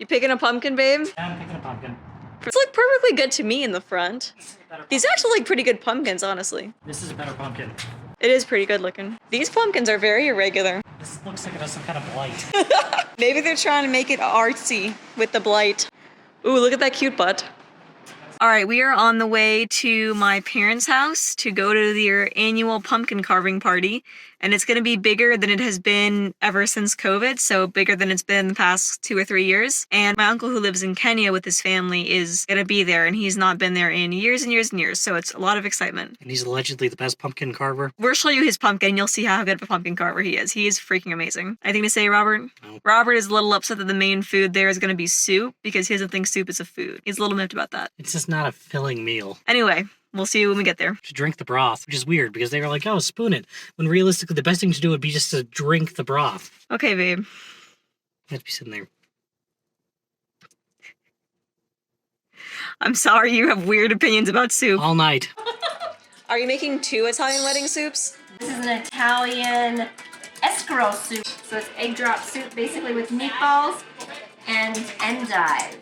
You picking a pumpkin, babe? Yeah, I'm picking a pumpkin. These look perfectly good to me in the front. These actually look pretty good pumpkins, honestly. This is a better pumpkin. It is pretty good looking. These pumpkins are very irregular. This looks like it has some kind of blight. Maybe they're trying to make it artsy with the blight. Ooh, look at that cute butt. All right, we are on the way to my parents' house to go to their annual pumpkin carving party. And it's going to be bigger than it has been ever since COVID, so bigger than it's been the past 2 or 3 years. And my uncle who lives in Kenya with his family is going to be there, and he's not been there in years and years and years, so it's a lot of excitement. And he's allegedly the best pumpkin carver. We'll show you his pumpkin, and you'll see how good of a pumpkin carver he is. He is freaking amazing. Anything to say, Robert? No. Robert is a little upset that the main food there is going to be soup, because he doesn't think soup is a food. He's a little miffed about that. It's just not a filling meal. Anyway, we'll see you when we get there. To drink the broth, which is weird because they were like, oh, spoon it. When realistically, the best thing to do would be just to drink the broth. Okay, babe. You have to be sitting there. I'm sorry you have weird opinions about soup. All night. Are you making 2 Italian wedding soups? This is an Italian escarole soup. So it's egg drop soup basically with meatballs and endive.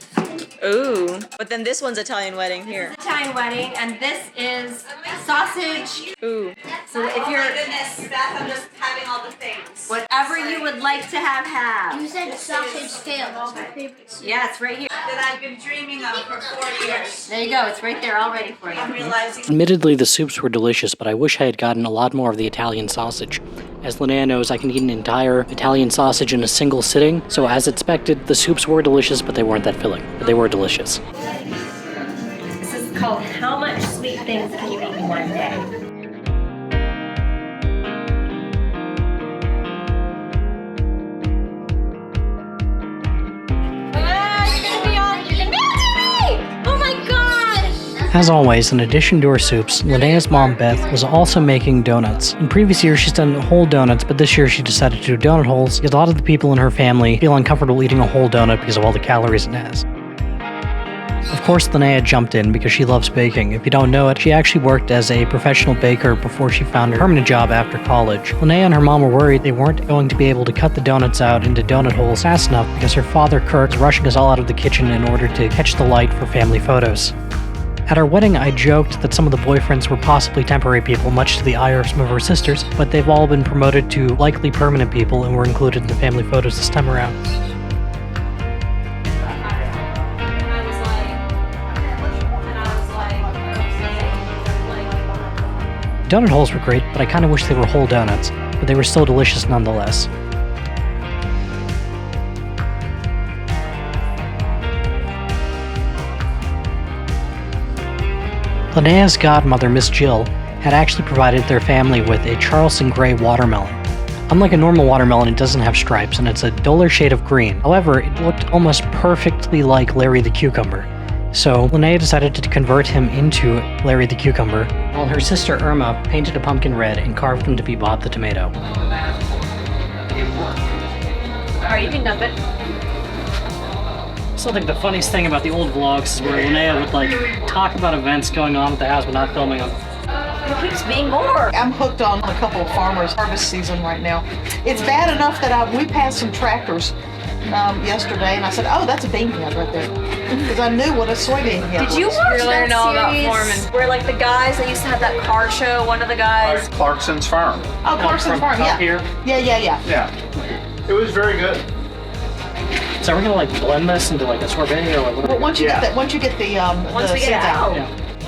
Ooh. But then this one's Italian wedding here. Italian wedding, and this is sausage. Ooh. So if you're goodness, Beth, I'm just having all the things. whatever you would like to have. You said sausage scale. That's my favorite soup. Yeah, it's right here. That I've been dreaming of for 4 years. There you go. It's right there all ready for I'm you. realizing Admittedly, the soups were delicious, but I wish I had gotten a lot more of the Italian sausage. As Linnea knows, I can eat an entire Italian sausage in a single sitting, so as expected, the soups were delicious, but they weren't that filling. But they were delicious. This is called How Much Sweet Things Can You Eat in One Day? As always, in addition to her soups, Linnea's mom Beth was also making donuts. In previous years she's done whole donuts, but this year she decided to do donut holes because a lot of the people in her family feel uncomfortable eating a whole donut because of all the calories it has. Of course, Linnea jumped in because she loves baking. If you don't know it, she actually worked as a professional baker before she found her permanent job after college. Linnea and her mom were worried they weren't going to be able to cut the donuts out into donut holes fast enough because her father Kurt was rushing us all out of the kitchen in order to catch the light for family photos. At our wedding, I joked that some of the boyfriends were possibly temporary people, much to the ire of some of her sisters, but they've all been promoted to likely permanent people and were included in the family photos this time around. Donut holes were great, but I kind of wish they were whole donuts, but they were still delicious nonetheless. Linnea's godmother, Miss Jill, had actually provided their family with a Charleston Grey Watermelon. Unlike a normal watermelon, it doesn't have stripes, and it's a duller shade of green. However, it looked almost perfectly like Larry the Cucumber. So Linnea decided to convert him into Larry the Cucumber, while her sister Irma painted a pumpkin red and carved him to be Bob the Tomato. Alright, you can dump it. So I think the funniest thing about the old vlogs is where Linnea would talk about events going on at the house but not filming them. It keeps being more. I'm hooked on a couple of farmers' harvest season right now. It's bad enough that we passed some tractors yesterday, and I said, "Oh, that's a bean pad right there," because I knew what a soybean pad was. Did you watch that all about series? farming. Where like the guys that used to have that car show, one of the guys. Clarkson's Farm. Oh, Clarkson's Farm, yeah. Here. Yeah. Yeah. It was very good. So we're gonna blend this into a sorbet or what? Well, once you Yeah. get Once we get seeds it out. Yeah.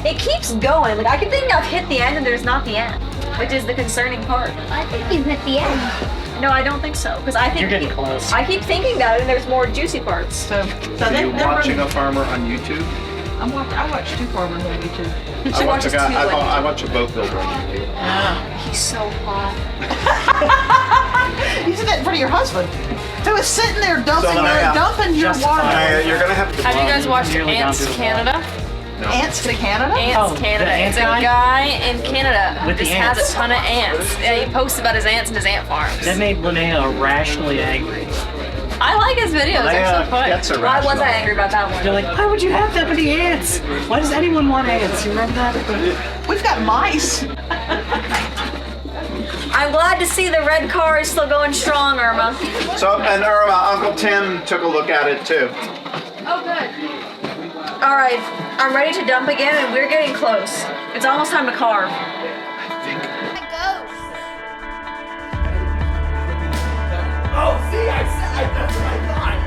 It keeps going. Like I can think I've hit the end and there's not the end, which is the concerning part. I think you hit the end. No, I don't think so, because I think You're getting close. I keep thinking that, and there's more juicy parts. So Are you watching a farmer on YouTube? I watch two farmers on YouTube. I watch a watches guy. two I watch a boat builder on YouTube. He's so hot. You said that in front of your husband, who is sitting there dumping your Justify. watermelon. You're gonna have to. Have you guys watched Nearly gone Ants through the Canada? No. Ants to Canada? Ants Oh, Canada. the ant It's a guy? guy in Canada With who the just has ants. a ton of ants. And he posts about his ants and his ant farms. That made Linnea irrationally angry. I like his videos. They're so fun. That's a Why was I angry about that one? They're like, why would you have that many ants? Why does anyone want ants? You remember that? We've got mice. I I'm glad to see the red car is still going strong, Irma. So, and Irma, Uncle Tim took a look at it too. Oh, good. All right, I'm ready to dump again, and we're getting close. It's almost time to carve. Oh, see, that's what I thought.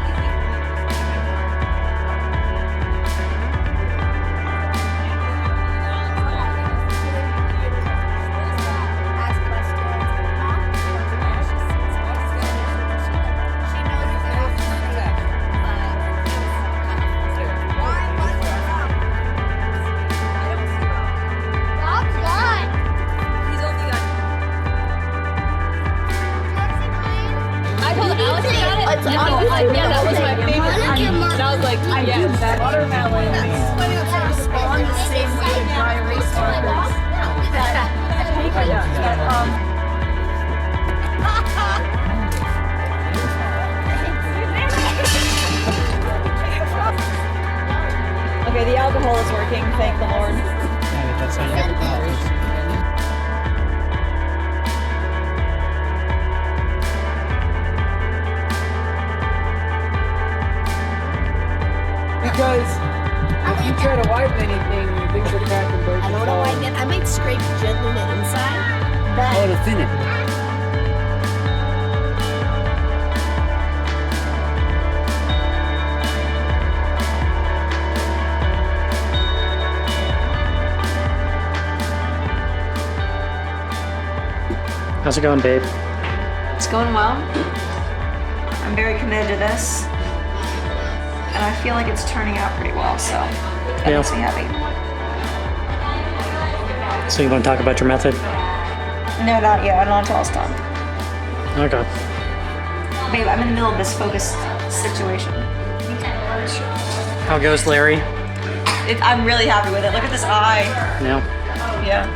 Yeah, that was my favorite. And I was like, yes, that watermelon. Spawn the same way dry erase markers. Okay, the alcohol is working, thank the Lord. That's how you get the colors. Because if you try to wipe anything, things are crack and break. I don't know why I get. I might scrape gently the inside, but Oh, to thin it. How's it going, babe? It's going well. I'm very committed to this. And I feel like it's turning out pretty well, so that Yeah. makes me happy. So you want to talk about your method? No, not yet. Not until it's done. Okay. Babe, I'm in the middle of this focused situation. How goes Larry? I'm really happy with it. Look at this eye. Yeah. Yeah.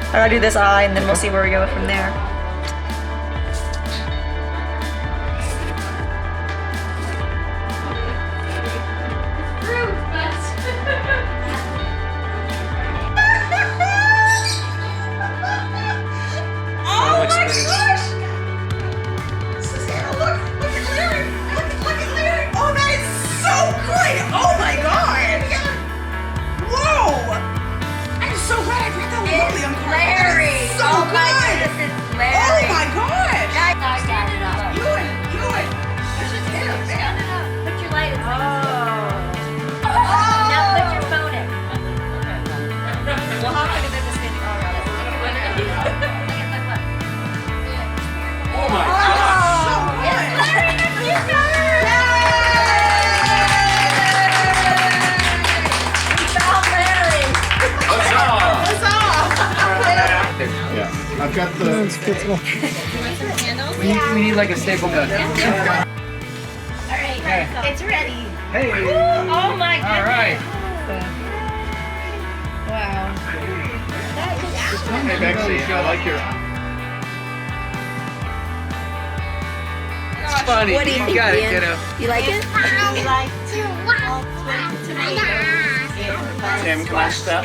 I gotta do this eye, and then we'll see where we go from there. Oh my gosh! Susanna, look at Larry! Look at Larry! Oh, that is so great! Oh my god! Whoa! I'm so glad I got that William card. Larry. So Oh my good! goodness, it's Oh Larry. my gosh! Stand it up. Ewan! This is him, man! Put your light in. Oh. Now put your phone in. Well, how can I get this standing on? Oh my Oh, so good! You got it. We found Larry. Yeah, I've got the. We need like a staple gun. All right, it's ready. Hey. Oh my goodness. All right. Wow. Hey, Bexley, I like your. It's funny. What do you think, got it, Ian? kiddo. You like it? I like Tim, can I step?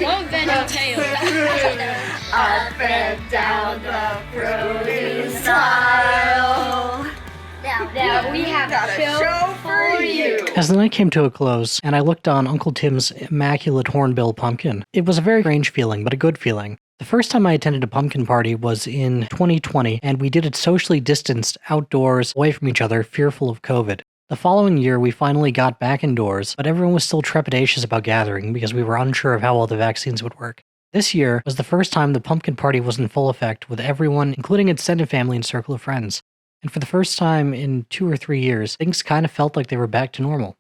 Won't bend your tail. Up and down the produce aisle. Now we have a show for you. As the night came to a close, and I looked on Uncle Tim's immaculate hornbill pumpkin, it was a very strange feeling, but a good feeling. The first time I attended a pumpkin party was in 2020, and we did it socially distanced, outdoors, away from each other, fearful of COVID. The following year, we finally got back indoors, but everyone was still trepidatious about gathering because we were unsure of how well the vaccines would work. This year was the first time the pumpkin party was in full effect, with everyone, including extended family and circle of friends. And for the first time in 2 or 3 years, things kind of felt like they were back to normal.